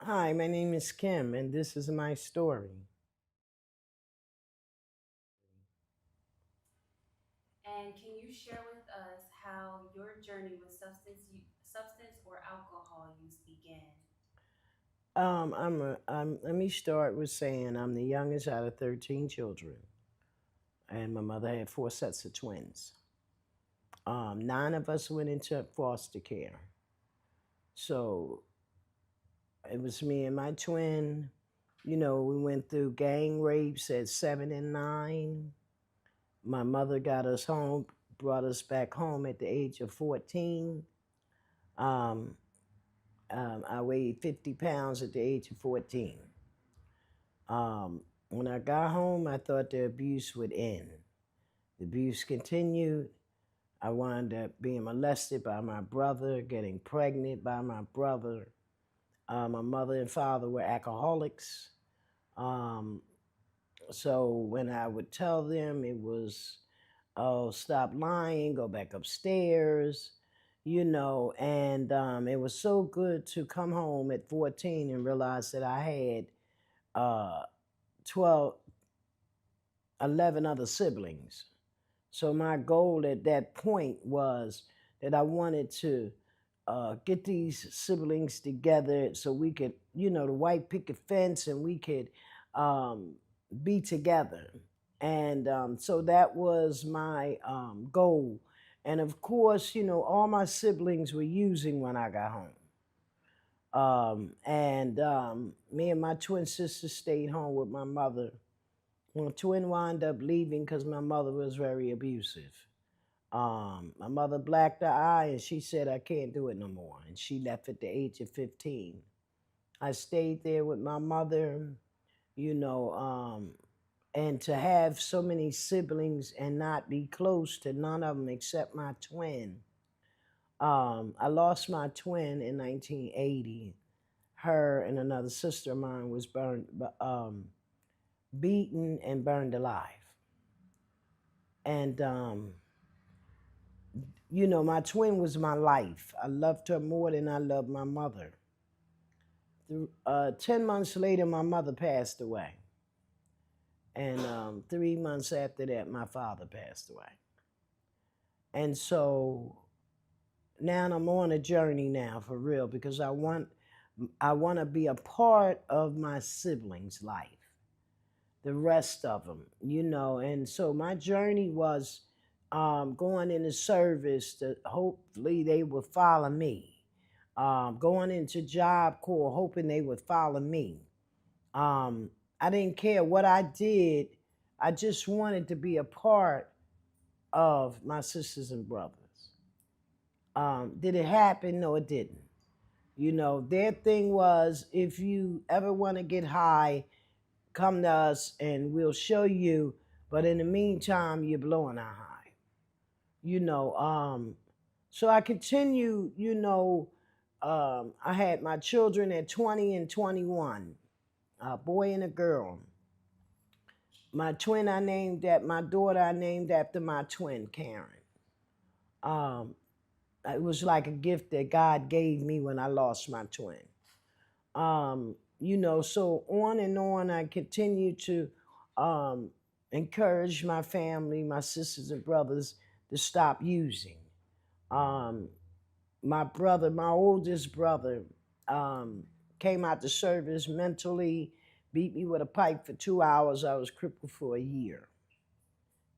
Hi, my name is Kim, and this is my story. And can you share with us how your journey with substance or alcohol use began? Let me start with saying I'm the youngest out of 13 children, and my mother had four sets of twins. Nine of us went into foster care. So it was me and my twin. We went through gang rapes at 7 and 9. My mother got us home, brought us back home at the age of 14. Um, I weighed 50 pounds at the age of 14. When I got home, I thought the abuse would end. The abuse continued. I wound up being molested by my brother, getting pregnant by my brother. My mother and father were alcoholics. Um, so when I would tell them, it was, oh, stop lying, go back upstairs, and it was so good to come home at 14 and realize that I had uh, 12, 11 other siblings. So my goal at that point was that I wanted to get these siblings together so we could, the white picket fence, and we could um, be together. And so that was my goal. And of course, all my siblings were using when I got home. And me and my twin sister stayed home with my mother. My twin wound up leaving because my mother was very abusive. My mother blacked her eye and she said, I can't do it no more. And she left at the age of 15. I stayed there with my mother, you know, um, and to have so many siblings and not be close to none of them except my twin. I lost my twin in 1980. Her and another sister of mine was beaten and burned alive. And my twin was my life. I loved her more than I loved my mother. 10 months later, my mother passed away. And 3 months after that, my father passed away. And so now I'm on a journey now for real because I want to be a part of my siblings' life, the rest of them, And so my journey was going into service to hopefully they would follow me. Going into Job Corps, hoping they would follow me. Um, I didn't care what I did. I just wanted to be a part of my sisters and brothers. Did it happen? No, it didn't. Their thing was if you ever want to get high, come to us and we'll show you. But in the meantime, you're blowing our high. You know, um, so I continued, I had my children at 20 and 21, a boy and a girl. My twin I named that my daughter I named after my twin, Karen. Um, it was like a gift that God gave me when I lost my twin. So on and on, I continued to um, encourage my family, my sisters and brothers to stop using. Um, my brother, my oldest brother, um, came out the service mentally, beat me with a pipe for 2 hours. I was crippled for a year.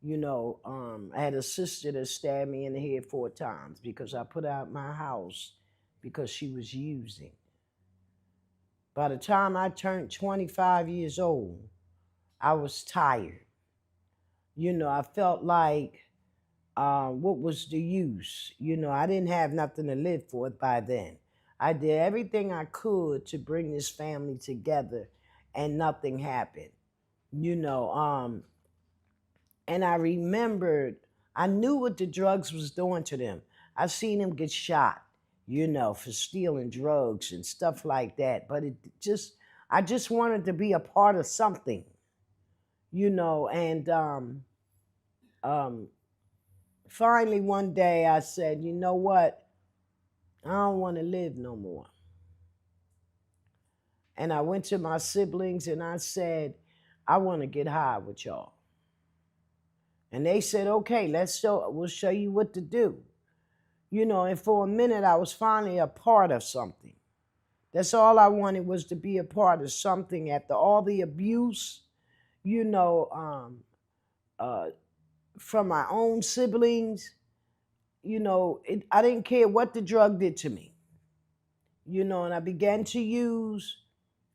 I had a sister that stabbed me in the head 4 times because I put out my house because she was using. By the time I turned 25 years old, I was tired. I felt like, what was the use? I didn't have nothing to live for by then. I did everything I could to bring this family together, and nothing happened. You know, um, and I remembered, I knew what the drugs was doing to them. I seen them get shot, for stealing drugs and stuff like that. But I just wanted to be a part of something, and um, finally one day I said, you know what? I don't want to live no more. And I went to my siblings and I said, I want to get high with y'all. And they said, okay, we'll show you what to do. You know, and for a minute I was finally a part of something. That's all I wanted, was to be a part of something after all the abuse, you know, from my own siblings. You know, I didn't care what the drug did to me. You know, and I began to use.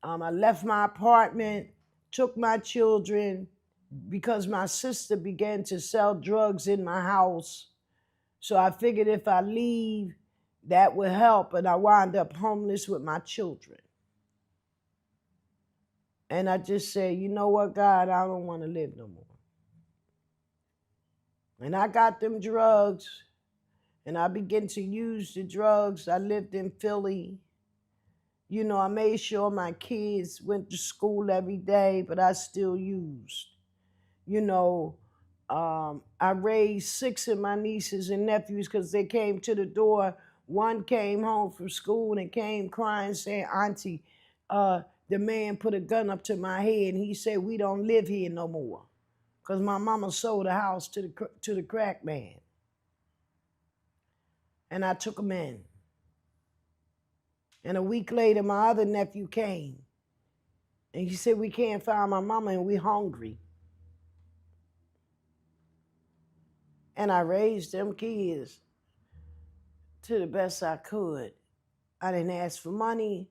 I left my apartment, took my children, because my sister began to sell drugs in my house. So I figured if I leave, that would help. And I wound up homeless with my children. And I just said, you know what, God, I don't want to live no more. And I got them drugs, and I began to use the drugs. I lived in Philly. You know, I made sure my kids went to school every day, but I still used. You know, I raised 6 of my nieces and nephews because they came to the door. One came home from school and came crying, saying, Auntie, the man put a gun up to my head and he said, we don't live here no more, because my mama sold the house to the crack man. And I took him in. And a week later, my other nephew came. And he said, we can't find my mama and we're hungry. And I raised them kids to the best I could. I didn't ask for money,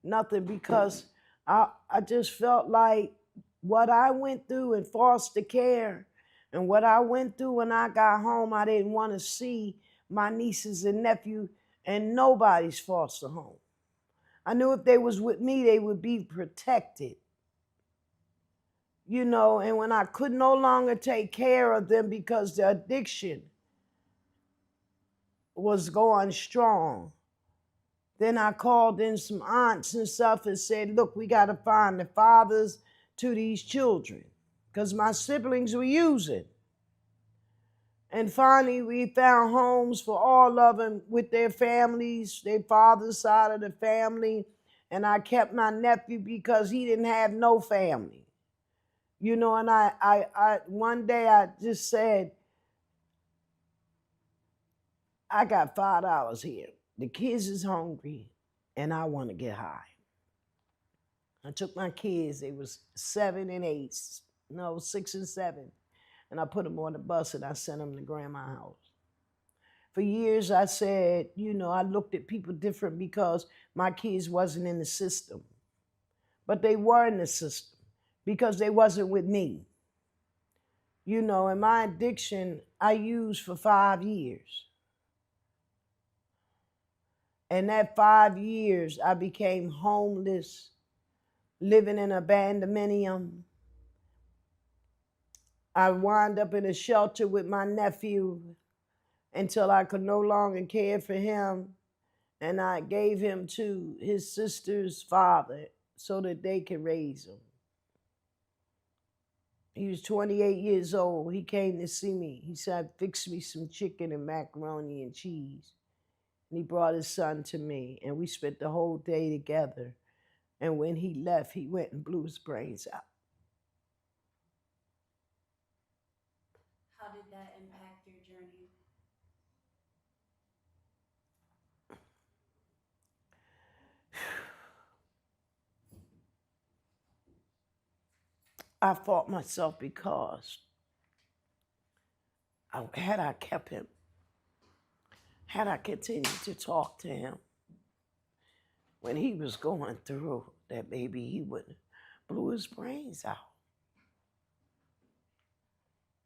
nothing, because I just felt like what I went through in foster care and what I went through when I got home, I didn't want to see my nieces and nephew in nobody's foster home. I knew if they was with me, they would be protected. You know, and when I could no longer take care of them because the addiction was going strong, then I called in some aunts and stuff and said, look, we got to find the fathers to these children, because my siblings were using. And finally, we found homes for all of them with their families, their father's side of the family. And I kept my nephew because he didn't have no family. You know, and I one day I just said, I got $5 here. The kids is hungry and I want to get high. I took my kids, they was 7 and 8, no, 6 and 7. And I put them on the bus and I sent them to grandma's house. For years I said, you know, I looked at people different because my kids wasn't in the system. But they were in the system because they wasn't with me. You know, and my addiction, I used for 5 years. And that 5 years, I became homeless, living in an abandonment. I wound up in a shelter with my nephew until I could no longer care for him. And I gave him to his sister's father so that they could raise him. He was 28 years old. He came to see me. He said, fix me some chicken and macaroni and cheese. And he brought his son to me, and we spent the whole day together. And when he left, he went and blew his brains out. How did that impact your journey? I fought myself because had I kept him, had I continued to talk to him when he was going through that, maybe he would blew his brains out.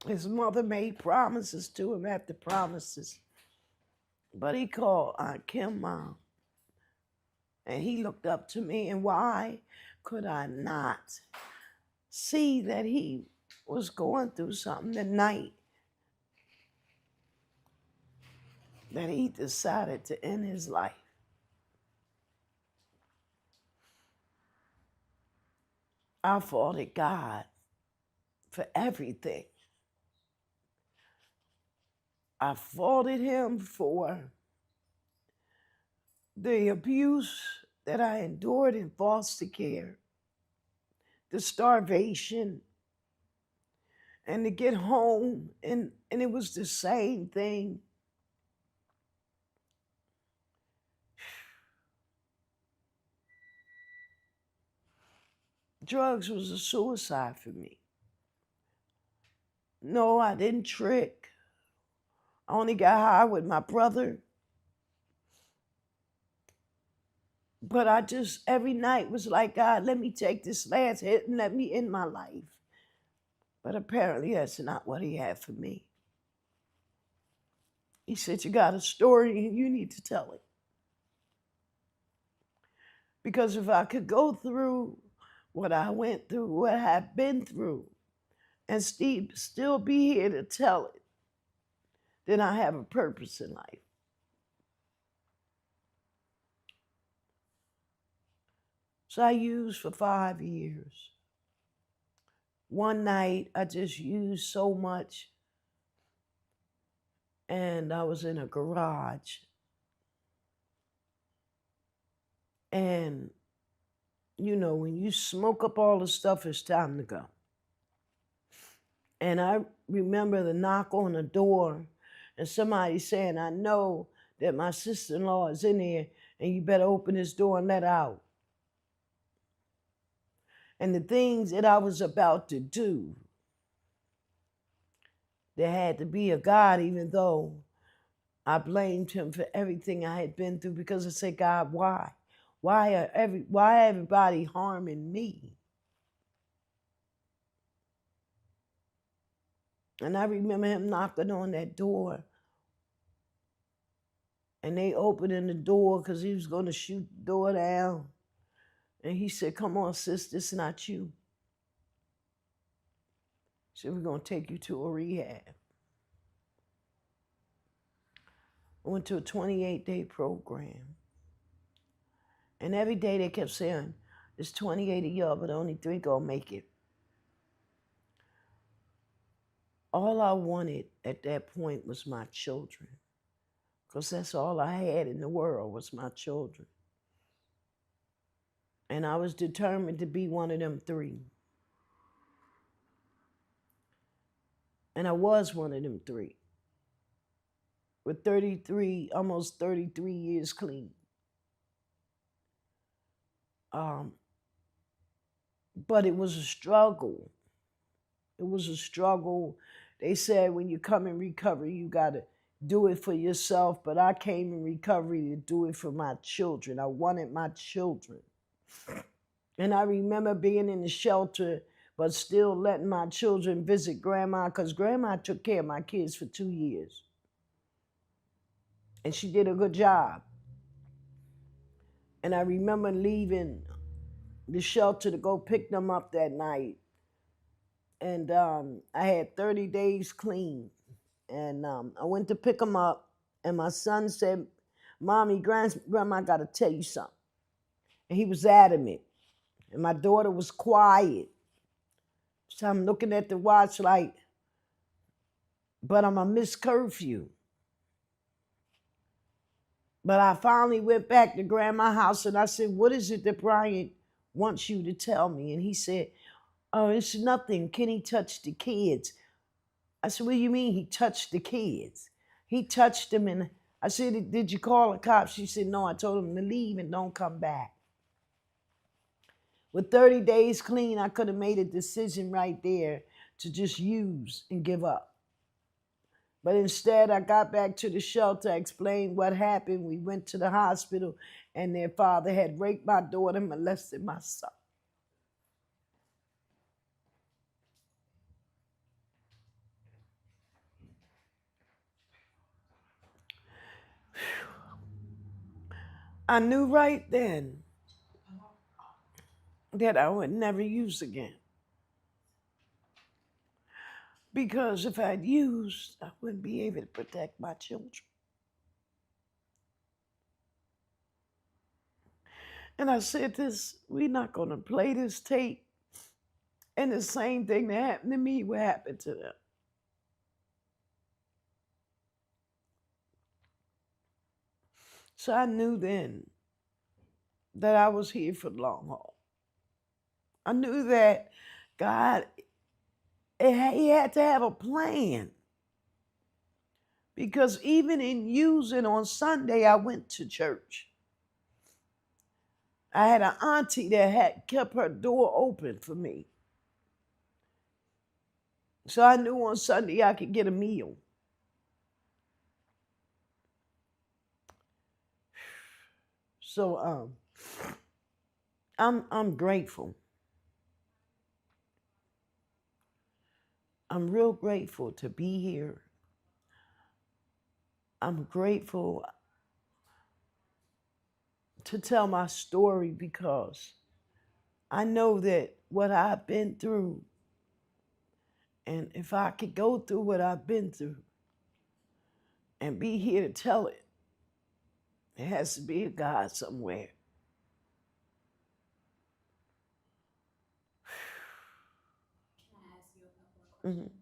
His mother made promises to him after promises, but he called Aunt Kim mom, and he looked up to me, and why could I not see that he was going through something the night that he decided to end his life? I faulted God for everything. I faulted him for the abuse that I endured in foster care, the starvation, and to get home, and it was the same thing. Drugs was a suicide for me. No, I didn't trick. I only got high with my brother. But I just, every night was like, God, let me take this last hit and let me end my life. But apparently that's not what he had for me. He said, you got a story and you need to tell it. Because if I could go through what I went through, what I've been through, and still be here to tell it, then I have a purpose in life. So I used for 5 years. One night, I just used so much, and I was in a garage. And, you know, when you smoke up all the stuff, it's time to go. And I remember the knock on the door and somebody saying, I know that my sister-in-law is in here and you better open this door and let her out. And the things that I was about to do, there had to be a God, even though I blamed him for everything I had been through, because I said, God, why? Why everybody harming me? And I remember him knocking on that door. And they opening the door because he was going to shoot the door down. And he said, come on, sis, this is not you. He said, we're going to take you to a rehab. I went to a 28-day program. And every day they kept saying, there's 28 of y'all, but only 3 going to make it. All I wanted at that point was my children. Because that's all I had in the world was my children. And I was determined to be one of them 3. And I was one of them 3. With 33, almost 33 years clean. But it was a struggle. It was a struggle. They said when you come in recovery, you got to do it for yourself. But I came in recovery to do it for my children. I wanted my children. And I remember being in the shelter, but still letting my children visit grandma, because grandma took care of my kids for 2 years. And she did a good job. And I remember leaving the shelter to go pick them up that night. And I had 30 days clean. And I went to pick them up. And my son said, Mommy, Grandma got to tell you something. And he was adamant. And my daughter was quiet. So I'm looking at the watch like, but I'm going to miss curfew. But I finally went back to Grandma's house and I said, what is it that Brian wants you to tell me? And he said, oh, it's nothing. Kenny touched the kids. I said, what do you mean he touched the kids? He touched them, and I said, did you call the cops? She said, no, I told him to leave and don't come back. With 30 days clean, I could have made a decision right there to just use and give up. But instead, I got back to the shelter, explained what happened. We went to the hospital, and their father had raped my daughter and molested my son. I knew right then that I would never use again. Because if I'd used, I wouldn't be able to protect my children. And I said this, we're not going to play this tape, and the same thing that happened to me would happen to them. So I knew then that I was here for the long haul. I knew that God, He had to have a plan. Because even in using on Sunday, I went to church. I had an auntie that had kept her door open for me. So I knew on Sunday I could get a meal. So I'm grateful. I'm real grateful to be here. I'm grateful to tell my story because I know that what I've been through, and if I could go through what I've been through and be here to tell it, it has to be a God somewhere. Can I ask you a couple of Mhm. questions?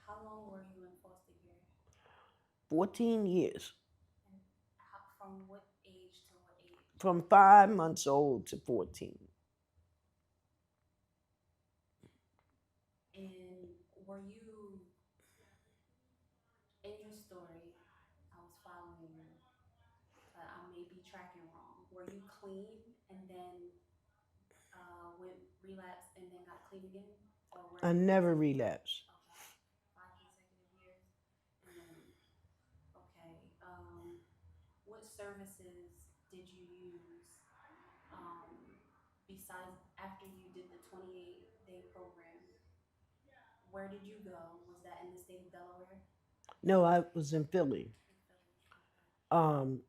How long were you in foster care? 14 years, And from what age to what age? from 5 months old to 14. And were you, in your story, I was following you, but I may be tracking wrong. Were you clean and then went relapse and then got clean again? Or were I you never just, relapsed. okay, 5 consecutive years? And then, okay, what services did you use besides after you did the 28-day program? Where did you go? Was that in the state of Delaware? No, I was in Philly. In Philly. Okay. Um,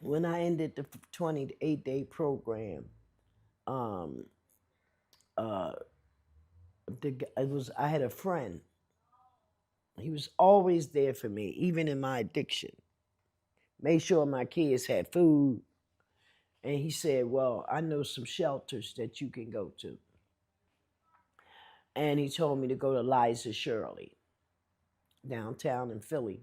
when I ended the 28-day program, um, uh, it was I had a friend. He was always there for me, even in my addiction. Made sure my kids had food, and he said, "Well, I know some shelters that you can go to." And he told me to go to Liza Shirley downtown in Philly.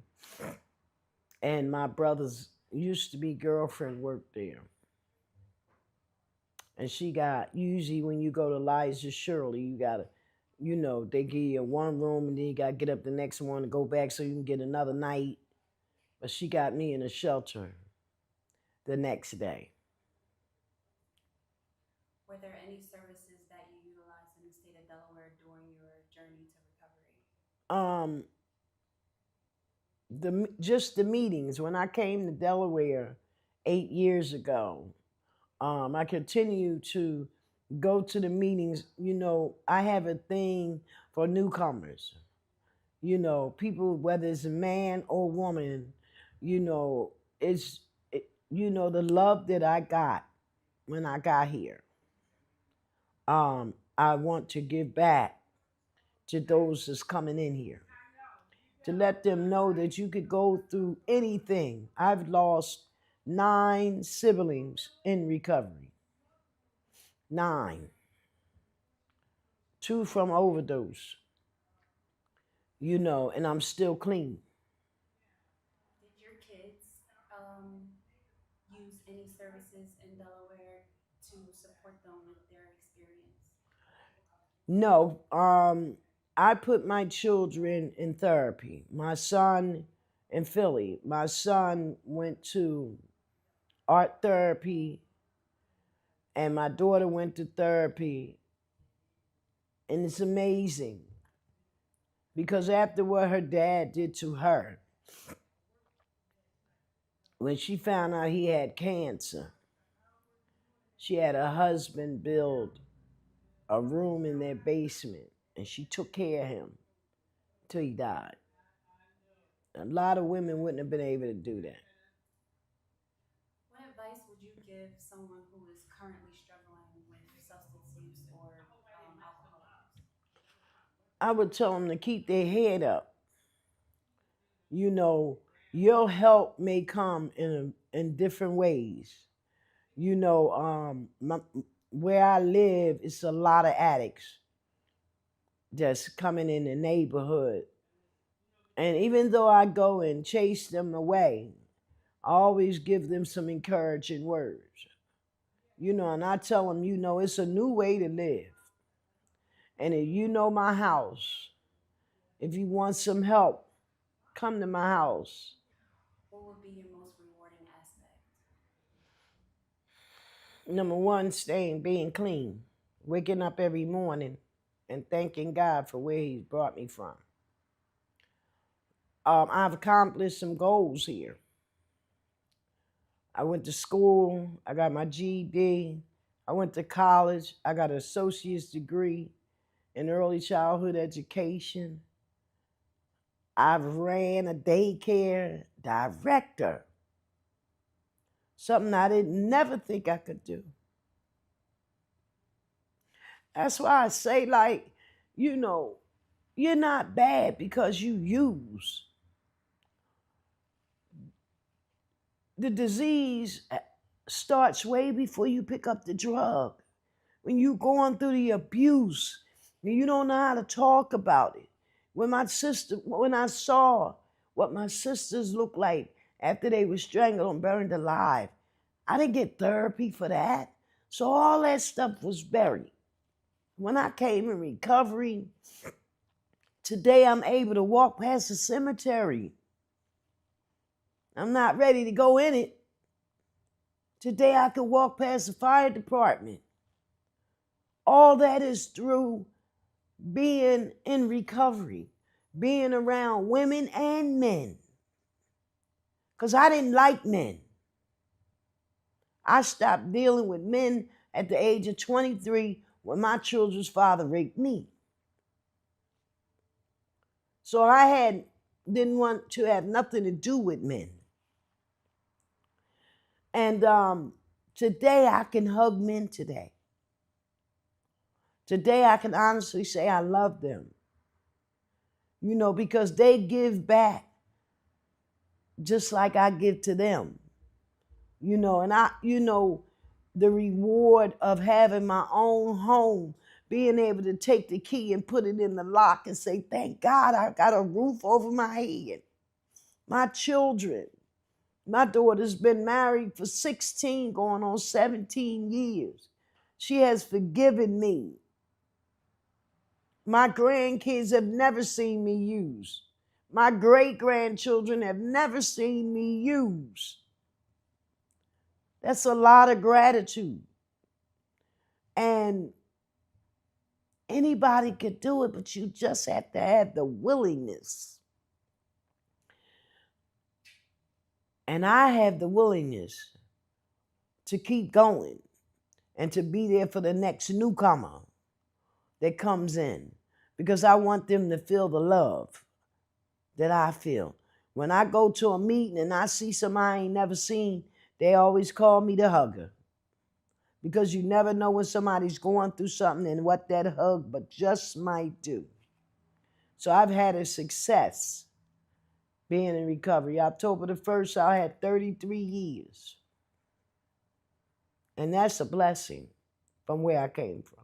And my brother's used to be girlfriend worked there. And she got, usually when you go to Liza Shirley, you gotta, they give you one room and then you gotta get up the next one and go back so you can get another night. But she got me in a shelter the next day. Were there any services that you utilized in the state of Delaware during your journey to recovery? Um, just the meetings. When I came to Delaware 8 years ago, I continue to go to the meetings. I have a thing for newcomers. People, whether it's a man or woman, you know, the love that I got when I got here. I want to give back to those that's coming in here to let them know that you could go through anything. I've lost 9 siblings in recovery. 9. 2 from overdose, and I'm still clean. Did your kids use any services in Delaware to support them with their experience? No, I put my children in therapy. My son in Philly, my son went to art therapy, and my daughter went to therapy. And it's amazing because after what her dad did to her, when she found out he had cancer, she had her husband build a room in their basement and she took care of him till he died. A lot of women wouldn't have been able to do that. What advice would you give someone who is currently struggling with substance use or alcohol use? I would tell them to keep their head up. You know, your help may come in different ways. Where I live, it's a lot of addicts that's coming in the neighborhood. And even though I go and chase them away, I always give them some encouraging words. And I tell them, it's a new way to live. And if you know my house, if you want some help, come to my house. What would be your most rewarding aspect? Number one, being clean, waking up every morning and thanking God for where He's brought me from. I've accomplished some goals here. I went to school, I got my GED, I went to college, I got an associate's degree in early childhood education. I've ran a daycare director, something I didn't never think I could do. That's why I say, you're not bad because you use. The disease starts way before you pick up the drug. When you're going through the abuse, and you don't know how to talk about it. When I saw what my sisters looked like after they were strangled and burned alive, I didn't get therapy for that. So all that stuff was buried. When I came in recovery, today I'm able to walk past the cemetery. I'm not ready to go in it. Today I could walk past the fire department. All that is through being in recovery, being around women and men. Because I didn't like men. I stopped dealing with men at the age of 23 when my children's father raped me. So I didn't want to have nothing to do with men. And today I can hug men today. Today I can honestly say I love them. Because they give back just like I give to them. And the reward of having my own home, being able to take the key and put it in the lock and say, thank God I got a roof over my head. My children, my daughter's been married for 16, going on 17 years. She has forgiven me. My grandkids have never seen me use. My great-grandchildren have never seen me use. That's a lot of gratitude. And anybody could do it, but you just have to have the willingness. And I have the willingness to keep going and to be there for the next newcomer that comes in, because I want them to feel the love that I feel. When I go to a meeting and I see somebody I ain't never seen, they always call me the hugger. Because you never know when somebody's going through something and what that hug but just might do. So I've had a success being in recovery. October the 1st, I had 33 years. And that's a blessing from where I came from.